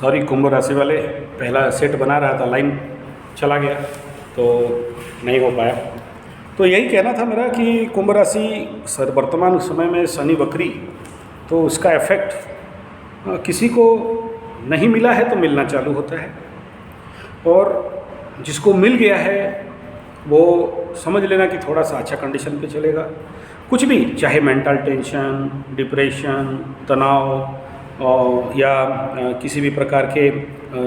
Sorry कुंभ राशि वाले, पहला सेट बना रहा था, लाइन चला गया तो नहीं हो पाया। तो यही कहना था मेरा कि कुंभ राशि सर वर्तमान समय में शनि वक्री, तो उसका इफेक्ट किसी को नहीं मिला है तो मिलना चालू होता है, और जिसको मिल गया है वो समझ लेना कि थोड़ा सा अच्छा कंडीशन पे चलेगा। कुछ भी, चाहे मेंटल टेंशन, डिप्रेशन, तनाव या किसी भी प्रकार के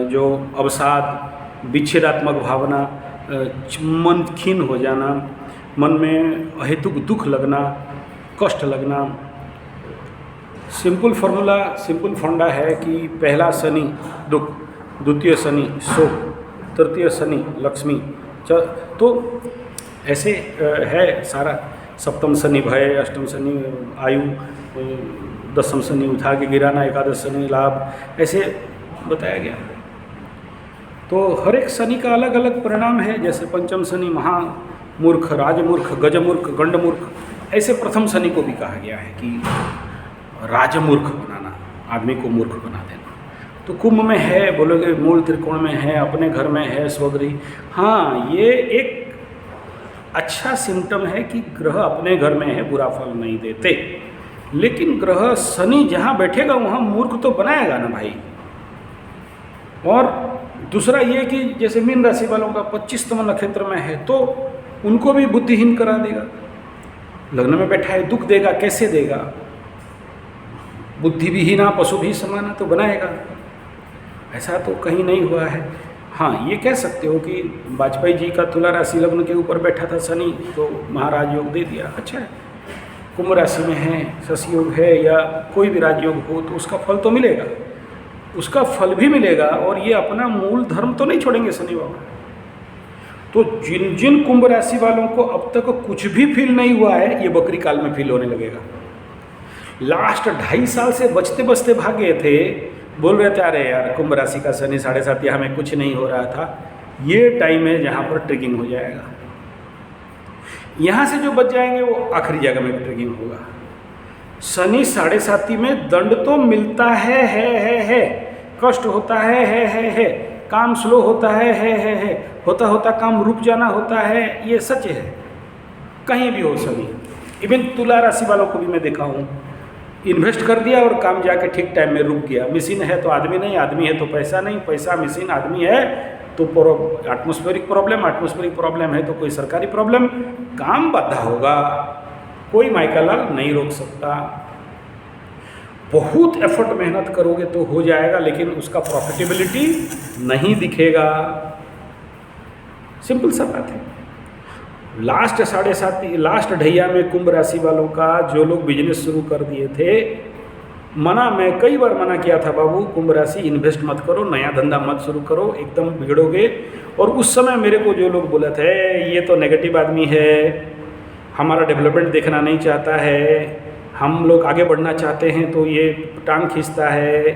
जो अवसाद, विच्छेदात्मक भावना, मन खिन्न हो जाना, मन में अहेतुक दुख लगना, कष्ट लगना, सिंपल फॉर्मूला, सिंपल फंडा है कि पहला शनि दुख, द्वितीय शनि शोक, तृतीय शनि लक्ष्मी। तो ऐसे है सारा, सप्तम शनि भय, अष्टम शनि आयु, दसम शनि उठा के गिराना, एकादश शनि लाभ, ऐसे बताया गया। तो हर एक शनि का अलग अलग परिणाम है। जैसे पंचम शनि महामूर्ख, राजमूर्ख, गजमूर्ख, गंडमूर्ख, ऐसे प्रथम शनि को भी कहा गया है कि राजमूर्ख बनाना, आदमी को मूर्ख बना देना। तो कुंभ में है, बोलोगे मूल त्रिकोण में है, अपने घर में है, स्वगृही। हाँ, ये एक अच्छा सिम्टम है कि ग्रह अपने घर में है, बुरा फल नहीं देते। लेकिन ग्रह शनि जहाँ बैठेगा वहाँ मूर्ख तो बनाएगा ना भाई। और दूसरा ये कि जैसे मीन राशि वालों का 25तम नक्षत्र में है तो उनको भी बुद्धिहीन करा देगा। लग्न में बैठा है, दुख देगा, कैसे देगा? बुद्धि विहीना पशु भी समाना, तो बनाएगा। ऐसा तो कहीं नहीं हुआ है। हाँ, ये कह सकते हो कि वाजपेयी जी का तुला राशि लग्न के ऊपर बैठा था शनि, तो महाराज योग दे दिया। अच्छा है, कुंभ राशि में है, शशि योग है या कोई भी राजयोग हो तो उसका फल तो मिलेगा, उसका फल भी मिलेगा। और ये अपना मूल धर्म तो नहीं छोड़ेंगे शनि बाबा। तो जिन जिन कुंभ राशि वालों को अब तक कुछ भी फील नहीं हुआ है, ये बकरी काल में फील होने लगेगा। लास्ट 2.5 साल से बचते बचते भाग गए थे, बोल रहे थे अरे यार कुंभ राशि का शनि 7.5 हमें कुछ नहीं हो रहा था। ये टाइम है जहाँ पर ट्रिगिंग हो जाएगा। यहाँ से जो बच जाएंगे वो आखिरी जगह में ट्रिगिंग होगा। शनि 7.5 में दंड तो मिलता है, कष्ट होता है, काम स्लो होता है, होता होता काम रुक जाना होता है, ये सच है। कहीं भी हो शनि, इवन तुला राशि वालों को भी मैं देखा हूँ, इन्वेस्ट कर दिया और काम जाके ठीक टाइम में रुक गया। मशीन है तो आदमी नहीं, आदमी है तो पैसा नहीं, पैसा मशीन आदमी है तो एटमॉस्फेरिक प्रॉब्लम है तो कोई सरकारी प्रॉब्लम, काम बाधा होगा, कोई माइका लाल नहीं रोक सकता। बहुत एफर्ट मेहनत करोगे तो हो जाएगा, लेकिन उसका प्रॉफिटेबिलिटी नहीं दिखेगा। सिंपल सा बात है। लास्ट 7.5 लास्ट ढैया में कुंभ राशि वालों का जो लोग बिजनेस शुरू कर दिए थे, मैं कई बार मना किया था, बाबू कुंभ राशि इन्वेस्ट मत करो, नया धंधा मत शुरू करो, एकदम बिगड़ोगे। और उस समय मेरे को जो लोग बोले थे ये तो नेगेटिव आदमी है, हमारा डेवलपमेंट देखना नहीं चाहता है, हम लोग आगे बढ़ना चाहते हैं तो ये टांग खींचता है,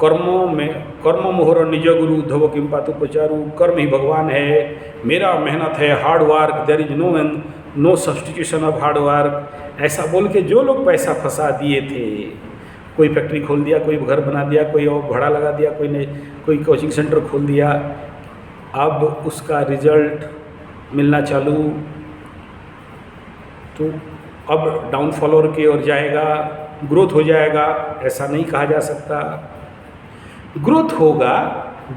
कर्म मोहर निज गुरु धव किम पातु पचारू, कर्म ही भगवान है, मेरा मेहनत है, hard work, there is no substitution of hard work, ऐसा बोल के जो लोग पैसा फंसा दिए थे, कोई फैक्ट्री खोल दिया, कोई घर बना दिया, कोई और भाड़ा लगा दिया, कोई कोचिंग सेंटर खोल दिया, अब उसका रिजल्ट मिलना चालू, तो अब डाउनफॉलोर की ओर जाएगा, ग्रोथ हो जाएगा, ऐसा नहीं कहा जा सकता। ग्रोथ होगा,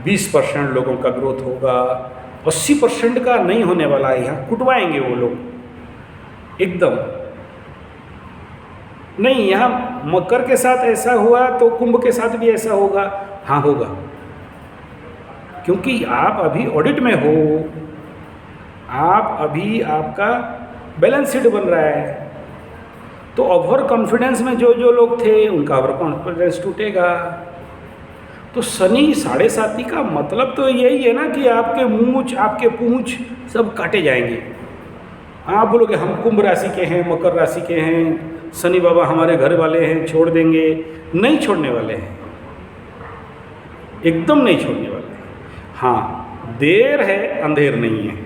20% लोगों का ग्रोथ होगा, 80% का नहीं होने वाला है। यहाँ कुटवाएंगे वो लोग एकदम नहीं। यहाँ मकर के साथ ऐसा हुआ तो कुंभ के साथ भी ऐसा होगा। हाँ होगा, क्योंकि आप अभी ऑडिट में हो, आप अभी आपका बैलेंस शीट बन रहा है, तो ओवर कॉन्फिडेंस में जो जो लोग थे उनका ओवर कॉन्फिडेंस टूटेगा। तो शनि 7.5 का मतलब तो यही है ना कि आपके मूंछ, आपके पूंछ सब काटे जाएंगे। आप बोलोगे हम कुंभ राशि के हैं, मकर राशि के हैं, शनि बाबा हमारे घर वाले हैं, छोड़ देंगे। नहीं छोड़ने वाले हैं, एकदम नहीं छोड़ने वाले हैं। हाँ, देर है, अंधेर नहीं है।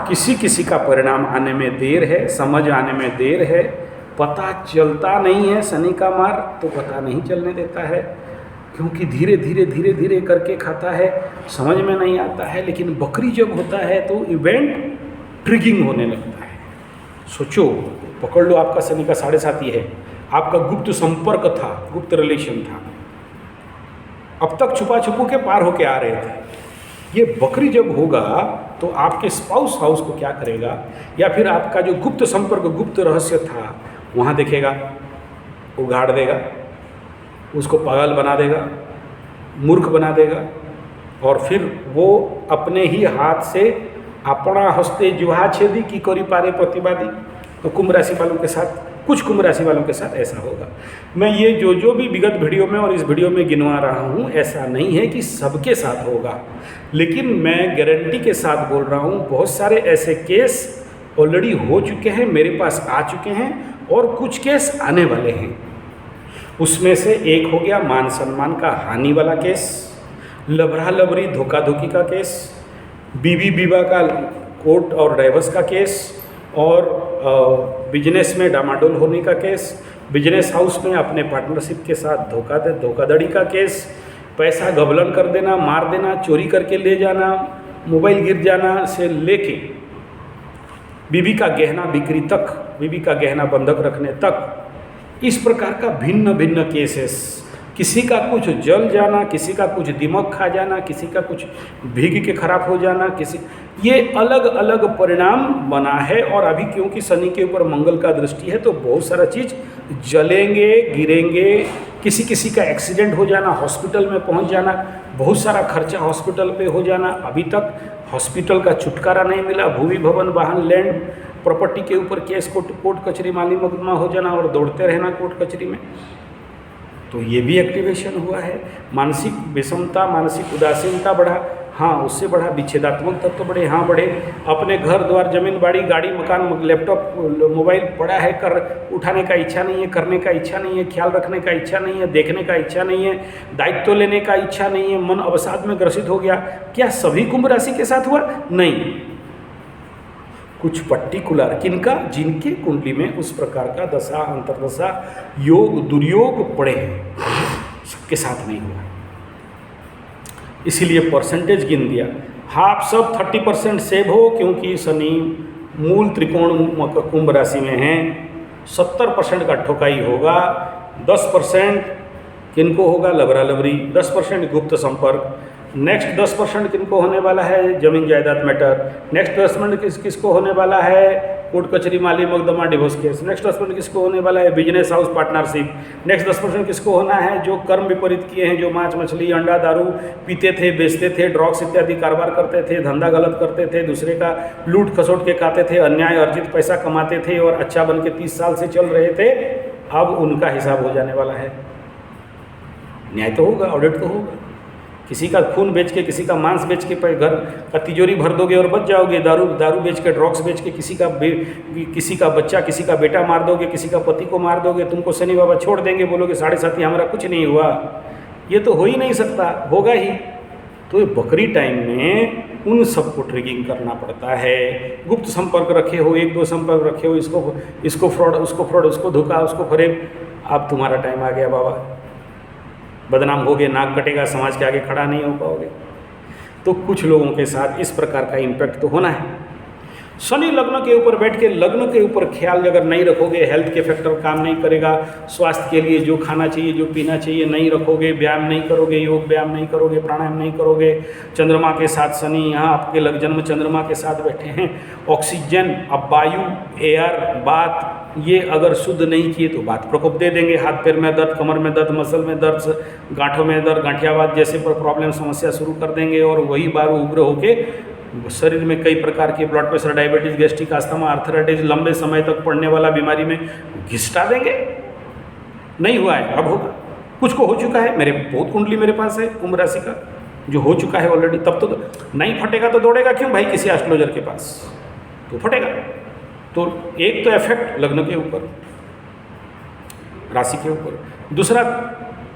किसी किसी का परिणाम आने में देर है, समझ आने में देर है, पता चलता नहीं है। शनि का मार तो पता नहीं चलने देता है। क्योंकि धीरे धीरे धीरे धीरे करके खाता है, समझ में नहीं आता है। लेकिन बकरी जब होता है तो इवेंट ट्रिगिंग होने लगता है। सोचो, पकड़ लो आपका शनि का 7.5 है, आपका गुप्त संपर्क था, गुप्त रिलेशन था, अब तक छुपा छुपू के पार होके आ रहे थे। ये बकरी जब होगा तो आपके स्पाउस हाउस को क्या करेगा, या फिर आपका जो गुप्त संपर्क, गुप्त रहस्य था वहाँ देखेगा, उगाड़ देगा, उसको पागल बना देगा, मूर्ख बना देगा, और फिर वो अपने ही हाथ से अपना हस्ते जुहा छेदी की करी पारे प्रतिवादी। तो कुंभ राशि वालों के साथ, कुछ कुंभ राशि वालों के साथ ऐसा होगा। मैं ये जो भी विगत वीडियो में और इस वीडियो में गिनवा रहा हूँ, ऐसा नहीं है कि सबके साथ होगा, लेकिन मैं गारंटी के साथ बोल रहा हूँ, बहुत सारे ऐसे केस ऑलरेडी हो चुके हैं, मेरे पास आ चुके हैं, और कुछ केस आने वाले हैं। उसमें से एक हो गया मान सम्मान का हानि वाला केस, लबरा लबरी धोखा धोखी का केस, बीवी विवाह का कोर्ट और डाइवोर्स का केस, और बिजनेस में डामाडोल होने का केस, बिजनेस हाउस में अपने पार्टनरशिप के साथ धोखाधड़ी का केस, पैसा गबलन कर देना, मार देना, चोरी करके ले जाना, मोबाइल गिर जाना से लेके बीवी का गहना बिक्री तक, बीवी का गहना बंधक रखने तक, इस प्रकार का भिन्न भिन्न केसेस। किसी का कुछ जल जाना, किसी का कुछ दिमाग खा जाना, किसी का कुछ भीग के खराब हो जाना, किसी, ये अलग अलग परिणाम बना है। और अभी क्योंकि शनि के ऊपर मंगल का दृष्टि है तो बहुत सारा चीज़ जलेंगे, गिरेंगे, किसी किसी का एक्सीडेंट हो जाना, हॉस्पिटल में पहुंच जाना, बहुत सारा खर्चा हॉस्पिटल पे हो जाना। अभी तक हॉस्पिटल का छुटकारा नहीं मिला, भूमि भवन वाहन लैंड प्रॉपर्टी के ऊपर केस कोर्ट कचहरी माली मुकदमा हो जाना और दौड़ते रहना कोर्ट कचहरी में। तो ये भी एक्टिवेशन हुआ है। मानसिक विषमता, मानसिक उदासीनता बढ़ा, हाँ उससे बढ़ा। विच्छेदात्मक तत्व बढ़े, हाँ बढ़े। अपने घर द्वार जमीन बाड़ी गाड़ी मकान लैपटॉप मोबाइल पड़ा है, कर उठाने का इच्छा नहीं है, करने का इच्छा नहीं है, ख्याल रखने का इच्छा नहीं है, देखने का इच्छा नहीं है, दायित्व लेने का इच्छा नहीं है, मन अवसाद में ग्रसित हो गया। क्या सभी कुंभ राशि के साथ हुआ? नहीं, कुछ पर्टिकुलर किनका, जिनके कुंडली में उस प्रकार का दशा अंतर्दशा योग दुर्योग पड़े हैं, सबके साथ नहीं हुआ। इसीलिए परसेंटेज गिन दिया। आप सब 30% सेव हो, क्योंकि शनि मूल त्रिकोण कुंभ राशि में है। 70% का ठोकाई होगा, 10% किनको होगा, लबरा लबरी, 10% गुप्त संपर्क, नेक्स्ट 10% किनको होने वाला है, जमीन जायदाद मैटर, नेक्स्ट 10% किसको होने वाला है, कोर्ट कचहरी माली मुकदमा डिवोर्स केस, नेक्स्ट 10% किसको होने वाला है, बिजनेस हाउस पार्टनरशिप, नेक्स्ट 10% किसको होना है, जो कर्म विपरीत किए हैं, जो मांस मछली अंडा दारू पीते थे, बेचते थे, ड्रग्स इत्यादि कारोबार करते थे, धंधा गलत करते थे, दूसरे का लूट खसोट के खाते थे, अन्याय अर्जित पैसा कमाते थे और अच्छा बन के 30 साल से चल रहे थे, अब उनका हिसाब हो जाने वाला है। न्याय तो होगा, ऑडिट तो होगा। किसी का खून बेच के, किसी का मांस बेच के घर का तिजोरी भर दोगे और बच जाओगे। दारू बेच के, ड्रग्स बेच के किसी का बच्चा, किसी का बेटा मार दोगे, किसी का पति को मार दोगे, तुमको शनि बाबा छोड़ देंगे, बोलोगे 7.5 हमारा कुछ नहीं हुआ। ये तो हो ही नहीं सकता, होगा ही। तो ये बकरी टाइम में उन सबको ट्रिगिंग करना पड़ता है। गुप्त संपर्क रखे हो, 1-2 संपर्क रखे हो, इसको फ्रॉड, उसको धोखा, उसको फरेब, अब तुम्हारा टाइम आ गया बाबा, बदनाम होगे, नाक कटेगा, समाज के आगे खड़ा नहीं हो पाओगे। तो कुछ लोगों के साथ इस प्रकार का इम्पैक्ट तो होना है। शनि लग्न के ऊपर बैठ के लग्न के ऊपर ख्याल अगर नहीं रखोगे, हेल्थ के फैक्टर काम नहीं करेगा, स्वास्थ्य के लिए जो खाना चाहिए, जो पीना चाहिए नहीं रखोगे, व्यायाम नहीं करोगे, योग व्यायाम नहीं करोगे, प्राणायाम नहीं करोगे, चंद्रमा के साथ शनि यहाँ आपके जन्म चंद्रमा के साथ बैठे हैं, ऑक्सीजन, अब वायु, एयर, बात, ये अगर शुद्ध नहीं किए तो बात प्रकोप दे देंगे। हाथ पैर में दर्द, कमर में दर्द, मसल में दर्द, गांठों में दर्द, गांठियावाद जैसे प्रॉब्लम समस्या शुरू कर देंगे, और वही बार उग्र होके शरीर में कई प्रकार के blood pressure, diabetes, gastric, asthma, arthritis, लंबे समय तक पड़ने वाला बीमारी में घिसटा देंगे। नहीं हुआ है, अब होगा। कुछ को हो चुका है, मेरे बहुत कुंडली मेरे पास है कुंभ राशि का, जो हो चुका है ऑलरेडी। तब तो नहीं फटेगा तो दौड़ेगा क्यों भाई किसी एस्ट्रोलॉजर के पास, तो फटेगा। तो एक तो इफेक्ट लग्न के ऊपर, राशि के ऊपर, दूसरा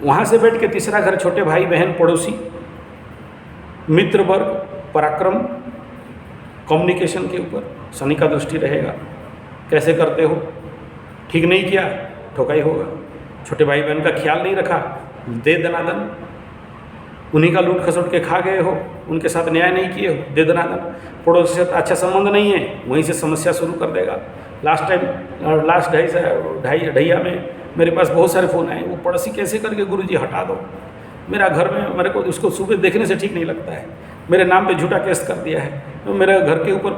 वहाँ से बैठ के तीसरा घर छोटे भाई बहन, पड़ोसी, मित्र वर्ग, पराक्रम, कम्युनिकेशन के ऊपर शनि का दृष्टि रहेगा। कैसे करते हो, ठीक नहीं किया, ठोकाई होगा। छोटे भाई बहन का ख्याल नहीं रखा, दे दनादन, उन्हीं का लूट खसोट के खा गए हो, उनके साथ न्याय नहीं किए हो, दे दनादन। पड़ोसी से अच्छा संबंध नहीं है, वहीं से समस्या शुरू कर देगा। लास्ट ढाइया में मेरे पास बहुत सारे फ़ोन आए, वो पड़ोसी कैसे करके गुरुजी हटा दो, मेरा घर में मेरे को उसको सुबह देखने से ठीक नहीं लगता है, मेरे नाम पे झूठा केस कर दिया है, तो मेरे घर के ऊपर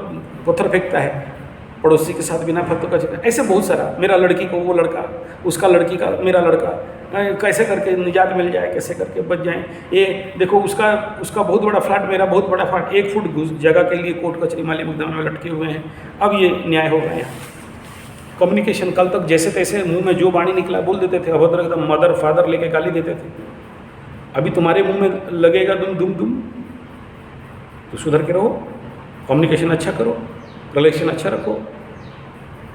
पत्थर फेंकता है, पड़ोसी के साथ बिना फतू का झगड़ा, ऐसे बहुत सारा। मेरा लड़की को वो लड़का, उसका लड़की का मेरा लड़का, कैसे करके निजात मिल जाए, कैसे करके बच जाएं। ये देखो उसका बहुत बड़ा फ्लैट, मेरा बहुत बड़ा फ्लैट, 1 फुट जगह के लिए कोर्ट कचहरी माली मुकदमे में लटके हुए हैं। अब ये न्याय हो गया। कम्युनिकेशन, कल तक जैसे तैसे मुंह में जो वाणी निकला बोल देते थे, अभद्र एकदम मदर फादर लेके गाली देते थे। अभी तुम्हारे मुंह में लगेगा दुम दुम दुम, तो सुधर के रहो, कम्युनिकेशन अच्छा करो, रिलेशन अच्छा रखो,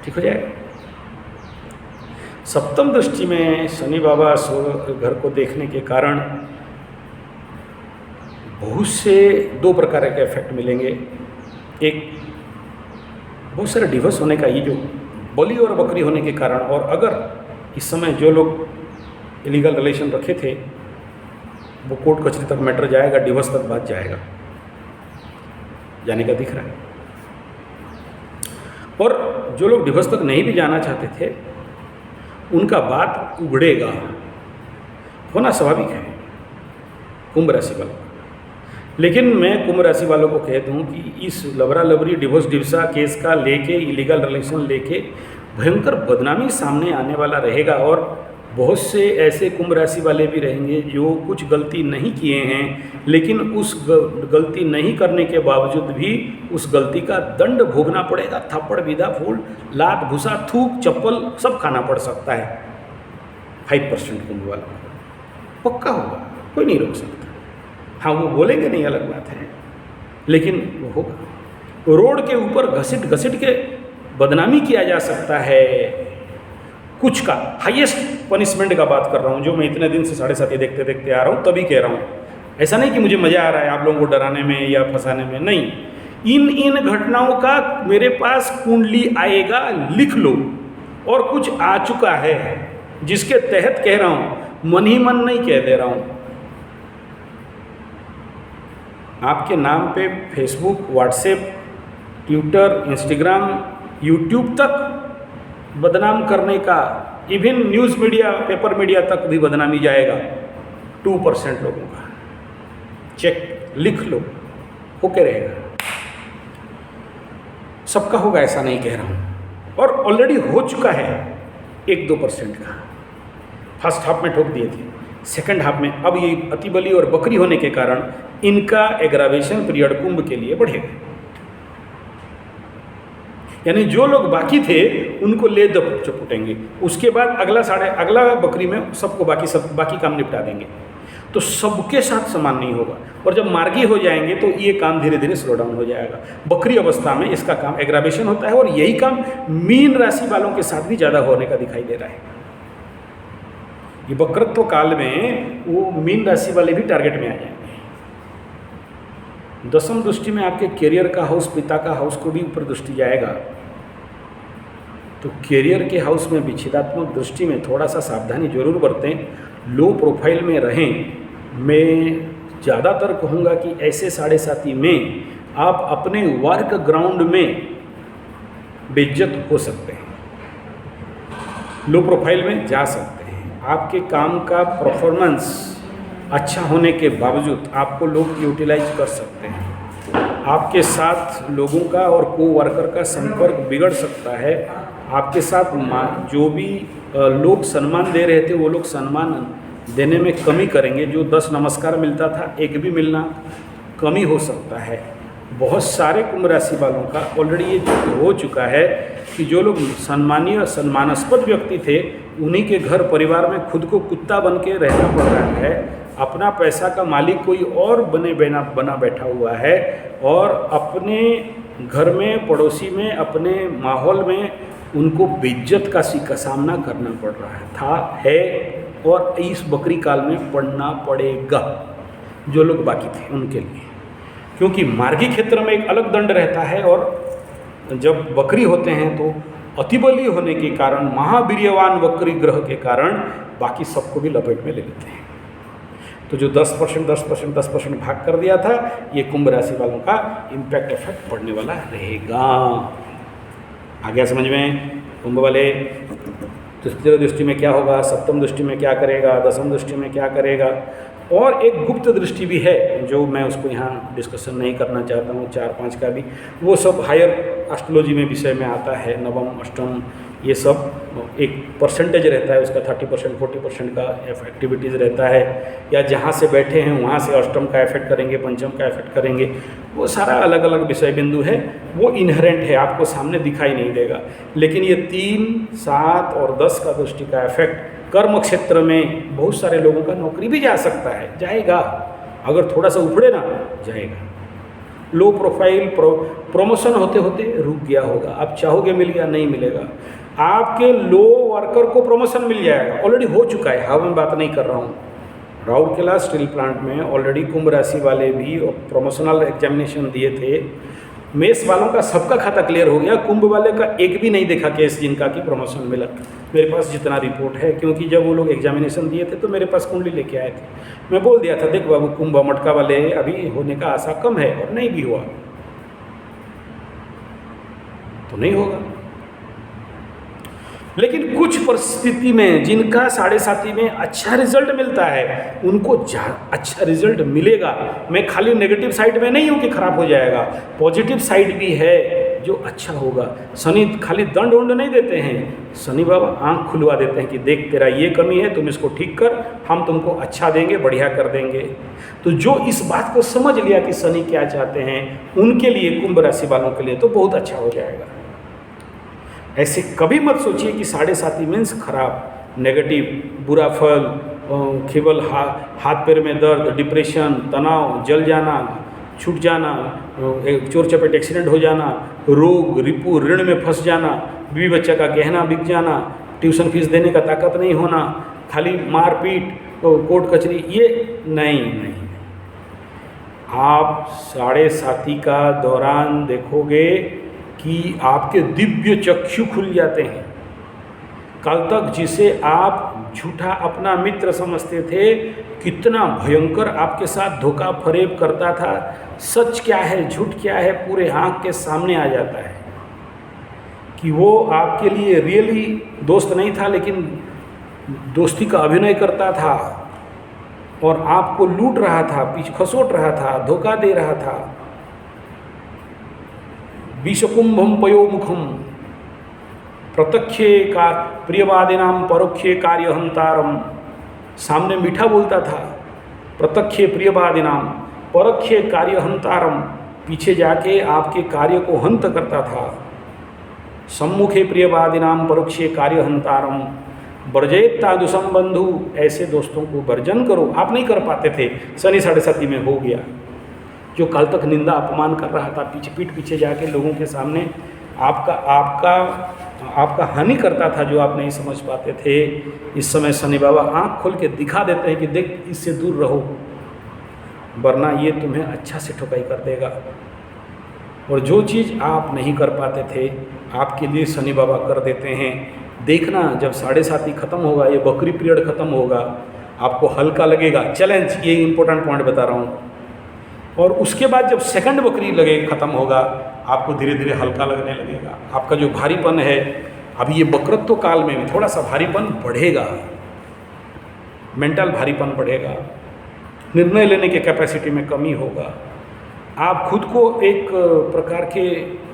ठीक हो जाएगा। सप्तम दृष्टि में शनि बाबा घर को देखने के कारण बहुत से 2 प्रकार के इफेक्ट मिलेंगे। एक, बहुत सारे डिवोर्स होने का, ये जो बलि और बकरी होने के कारण, और अगर इस समय जो लोग इलीगल रिलेशन रखे थे वो कोर्ट कचहरी तक मैटर जाएगा, डिवोर्स तक बात जाएगा, जाने का दिख रहा है। और जो लोग डिवोर्स तक नहीं भी जाना चाहते थे उनका बात उगड़ेगा, होना स्वाभाविक है कुंभ राशि वालों का। लेकिन मैं कुंभ राशि वालों को कह दूं कि इस लबरा लबरी डिवोर्स डिवसा केस का लेके, इलीगल रिलेशन लेके भयंकर बदनामी सामने आने वाला रहेगा। और बहुत से ऐसे कुंभ राशि वाले भी रहेंगे जो कुछ गलती नहीं किए हैं, लेकिन उस गलती नहीं करने के बावजूद भी उस गलती का दंड भोगना पड़ेगा। थप्पड़, विदा, फूल, लात, भूसा, थूक, चप्पल सब खाना पड़ सकता है। 5% कुंभ वाला पक्का होगा, कोई नहीं रोक सकता। हाँ, वो बोलेंगे नहीं, अलग बात है, लेकिन वो होगा। रोड के ऊपर घसीट घसीट के बदनामी किया जा सकता है। कुछ का हाईएस्ट पनिशमेंट का बात कर रहा हूँ, जो मैं इतने दिन से 7.5 देखते देखते आ रहा हूँ, तभी कह रहा हूँ। ऐसा नहीं कि मुझे मज़ा आ रहा है आप लोगों को डराने में या फंसाने में, नहीं। इन घटनाओं का मेरे पास कुंडली आएगा, लिख लो। और कुछ आ चुका है जिसके तहत कह रहा हूँ, मन ही मन नहीं कह दे रहा हूँ। आपके नाम पे Facebook, WhatsApp, Twitter, Instagram, YouTube तक बदनाम करने का, even news media, paper media तक भी बदनामी जाएगा 2% लोगों का। चेक लिख लो, होके रहेगा, सबका होगा, ऐसा नहीं कह रहा हूँ। और ऑलरेडी हो चुका है 1-2% का। फर्स्ट हाफ में ठोक दिए थे, सेकंड हाफ में अब ये अति बलि और बकरी होने के कारण इनका एग्रावेशन पीरियड कुंभ के लिए बढ़ेगा। यानी जो लोग बाकी थे उनको ले चपुटेंगे, उसके बाद अगला बकरी में सबको बाकी काम निपटा देंगे। तो सबके साथ समान नहीं होगा, और जब मार्गी हो जाएंगे तो ये काम धीरे धीरे स्लो डाउन हो जाएगा। बकरी अवस्था में इसका काम एग्रावेशन होता है, और यही काम मीन राशि वालों के साथ भी ज़्यादा होने का दिखाई दे रहा है। ये वक्रत्व काल में वो मीन राशि वाले भी टारगेट में आ जाएंगे। 10वीं दृष्टि में आपके कैरियर का हाउस, पिता का हाउस को भी ऊपर दृष्टि जाएगा। तो कैरियर के हाउस में विच्छेदात्मक दृष्टि में थोड़ा सा सावधानी जरूर बरतें, लो प्रोफाइल में रहें। मैं ज़्यादातर कहूँगा कि ऐसे 7.5 में आप अपने वर्क ग्राउंड में बेइज्जत हो सकते हैं, लो प्रोफाइल में जा सकते हैं। आपके काम का परफॉर्मेंस अच्छा होने के बावजूद आपको लोग यूटिलाइज कर सकते हैं। आपके साथ लोगों का और को वर्कर का संपर्क बिगड़ सकता है। आपके साथ जो भी लोग सम्मान दे रहे थे वो लोग सम्मान देने में कमी करेंगे। जो 10 नमस्कार मिलता था, एक भी मिलना कमी हो सकता है। बहुत सारे कुंभ राशि वालों का ऑलरेडी ये हो चुका है कि जो लोग सम्मानीय सम्मानास्पद व्यक्ति थे उन्हीं के घर परिवार में खुद को कुत्ता बन के रहना पड़ रहा है। अपना पैसा का मालिक कोई और बना बैठा हुआ है, और अपने घर में, पड़ोसी में, अपने माहौल में उनको बेइज्जत का सामना करना पड़ रहा है और इस बकरी काल में पड़ना पड़ेगा जो लोग बाकी थे उनके लिए। क्योंकि मार्गी क्षेत्र में एक अलग दंड रहता है, और जब बकरी होते हैं तो अतिबली होने के कारण, महावीर्यवान बकरी ग्रह के कारण बाकी सबको भी लपेट में ले लेते हैं। तो जो 10% भाग कर दिया था, ये कुंभ राशि वालों का इम्पैक्ट इफेक्ट पड़ने वाला रहेगा। आ गया समझ में? कुंभ वाले तृतीय दृष्टि में क्या होगा, सप्तम दृष्टि में क्या करेगा, दसम दृष्टि में क्या करेगा, और एक गुप्त दृष्टि भी है जो मैं उसको यहाँ डिस्कशन नहीं करना चाहता हूँ, 4-5 का भी, वो सब हायर एस्ट्रोलॉजी में विषय में आता है। नवम अष्टम ये सब एक परसेंटेज रहता है उसका, 30% 40% का एक्टिविटीज़ रहता है, या जहाँ से बैठे हैं वहाँ से अष्टम का इफेक्ट करेंगे, पंचम का इफेक्ट करेंगे, वो सारा अलग अलग विषय बिंदु है, वो इनहेरेंट है, आपको सामने दिखाई नहीं देगा। लेकिन ये 3, 7 और 10 का दृष्टि का इफेक्ट कर्म क्षेत्र में बहुत सारे लोगों का नौकरी भी जा सकता है, जाएगा, अगर थोड़ा सा उखड़े ना जाएगा। लो प्रोफाइल प्रमोशन होते होते रुक गया होगा, आप चाहोगे मिल गया, नहीं मिलेगा। आपके लो वर्कर को प्रमोशन मिल जाएगा, ऑलरेडी हो चुका है, हाँ मैं बात नहीं कर रहा हूँ। राउरकेला स्टील प्लांट में ऑलरेडी कुंभ राशि वाले भी प्रमोशनल एग्जामिनेशन दिए थे, मेष वालों का सबका खाता क्लियर हो गया, कुंभ वाले का एक भी नहीं देखा केस जिनका कि प्रमोशन मिला। मेरे पास जितना रिपोर्ट है, क्योंकि जब वो लोग एग्जामिनेशन दिए थे तो मेरे पास कुंडली लेके आए थे, मैं बोल दिया था देख बाबू कुंभ मटका वाले अभी होने का आशा कम है, और नहीं भी हुआ तो नहीं होगा। लेकिन कुछ परिस्थिति में जिनका 7.5 में अच्छा रिजल्ट मिलता है उनको अच्छा रिजल्ट मिलेगा। मैं खाली नेगेटिव साइड में नहीं हूँ कि खराब हो जाएगा, पॉजिटिव साइड भी है जो अच्छा होगा। शनि खाली दंड वंड नहीं देते हैं, शनि बाबा आंख खुलवा देते हैं कि देख तेरा ये कमी है, तुम इसको ठीक कर, हम तुमको अच्छा देंगे, बढ़िया कर देंगे। तो जो इस बात को समझ लिया कि शनि क्या चाहते हैं, उनके लिए, कुंभ राशि वालों के लिए तो बहुत अच्छा हो जाएगा। ऐसे कभी मत सोचिए कि 7.5 मीन्स खराब, नेगेटिव, बुरा फल, केवल हाथ पैर में दर्द, डिप्रेशन, तनाव, जल जाना, छूट जाना, चोर चपेट एक्सीडेंट हो जाना, रोग रिपू ऋण में फंस जाना, बीवी बच्चा का गहना बिक जाना, ट्यूशन फीस देने का ताकत नहीं होना, खाली मारपीट, कोर्ट कचहरी, ये नहीं। आप 7.5 का दौरान देखोगे कि आपके दिव्य चक्षु खुल जाते हैं। कल तक जिसे आप झूठा अपना मित्र समझते थे, कितना भयंकर आपके साथ धोखा फरेब करता था, सच क्या है झूठ क्या है पूरे आँख के सामने आ जाता है कि वो आपके लिए रियली दोस्त नहीं था, लेकिन दोस्ती का अभिनय करता था और आपको लूट रहा था, पीछे खसोट रहा था, धोखा दे रहा था। विषकुंभम पयोमुखम प्रत्यक्षे का प्रियवादिनाम परोक्षे कार्यहंतारम, सामने मीठा बोलता था, प्रत्यक्षे प्रियवादिनाम परोक्षे कार्यहंतारम, पीछे जाके आपके कार्य को हंत करता था। सम्मुखे प्रियवादिनाम परोक्षे कार्यहंतारम वर्जयेत तादृशम बंधु, ऐसे दोस्तों को वर्जन करो। आप नहीं कर पाते थे, शनि 7.5 में हो गया। जो कल तक निंदा अपमान कर रहा था, पीठ पीछे जाके लोगों के सामने आपका हानि करता था, जो आप नहीं समझ पाते थे, इस समय शनि बाबा आँख खोल के दिखा देते हैं कि देख इससे दूर रहो, वरना ये तुम्हें अच्छा से ठुकाई कर देगा। और जो चीज़ आप नहीं कर पाते थे आपके लिए शनि बाबा कर देते हैं। देखना जब 7.5 खत्म होगा, ये बकरी पीरियड खत्म होगा, आपको हल्का लगेगा। चैलेंज, ये इंपॉर्टेंट पॉइंट बता रहा हूँ। और उसके बाद जब सेकंड बकरी लगे खत्म होगा, आपको धीरे धीरे हल्का लगने लगेगा। आपका जो भारीपन है, अभी ये वक्रत्व काल में थोड़ा सा भारीपन बढ़ेगा, मेंटल भारीपन बढ़ेगा, निर्णय लेने के कैपेसिटी में कमी होगा, आप खुद को एक प्रकार के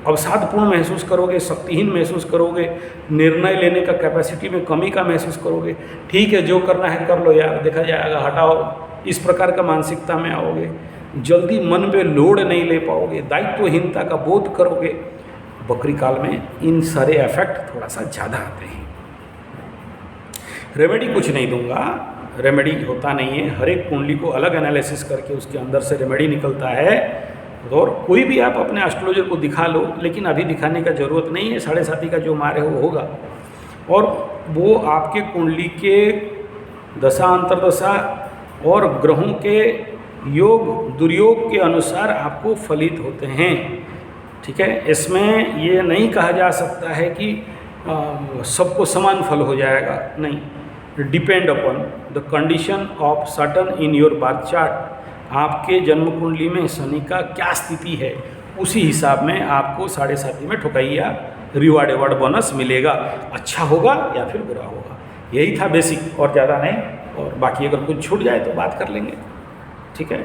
अवसादपूर्ण महसूस करोगे, शक्तिहीन महसूस करोगे, निर्णय लेने का कैपेसिटी में कमी का महसूस करोगे। ठीक है, जो करना है कर लो यार, देखा जाएगा, हटाओ, इस प्रकार का मानसिकता में आओगे। जल्दी मन पे लोड नहीं ले पाओगे, दायित्वहीनता का बोध करोगे। बकरी काल में इन सारे इफेक्ट थोड़ा सा ज़्यादा आते हैं। रेमेडी कुछ नहीं दूंगा, रेमेडी होता नहीं है, हर एक कुंडली को अलग एनालिसिस करके उसके अंदर से रेमेडी निकलता है। और कोई भी आप अपने एस्ट्रोलॉजर को दिखा लो, लेकिन अभी दिखाने का ज़रूरत नहीं है, 7.5 का जो मारे वो होगा, और वो आपके कुंडली के दशा अंतर्दशा और ग्रहों के योग दुर्योग के अनुसार आपको फलित होते हैं। ठीक है, इसमें ये नहीं कहा जा सकता है कि सबको समान फल हो जाएगा, नहीं। Depend upon the condition of Saturn in your birth chart, आपके जन्म कुंडली में शनि का क्या स्थिति है, उसी हिसाब में आपको 7.5 में ठुकैया रिवार्ड एवार्ड बोनस मिलेगा। अच्छा होगा या फिर बुरा होगा, यही था बेसिक, और ज़्यादा नहीं। और बाकी अगर कुछ छूट जाए तो बात कर लेंगे, ठीक है।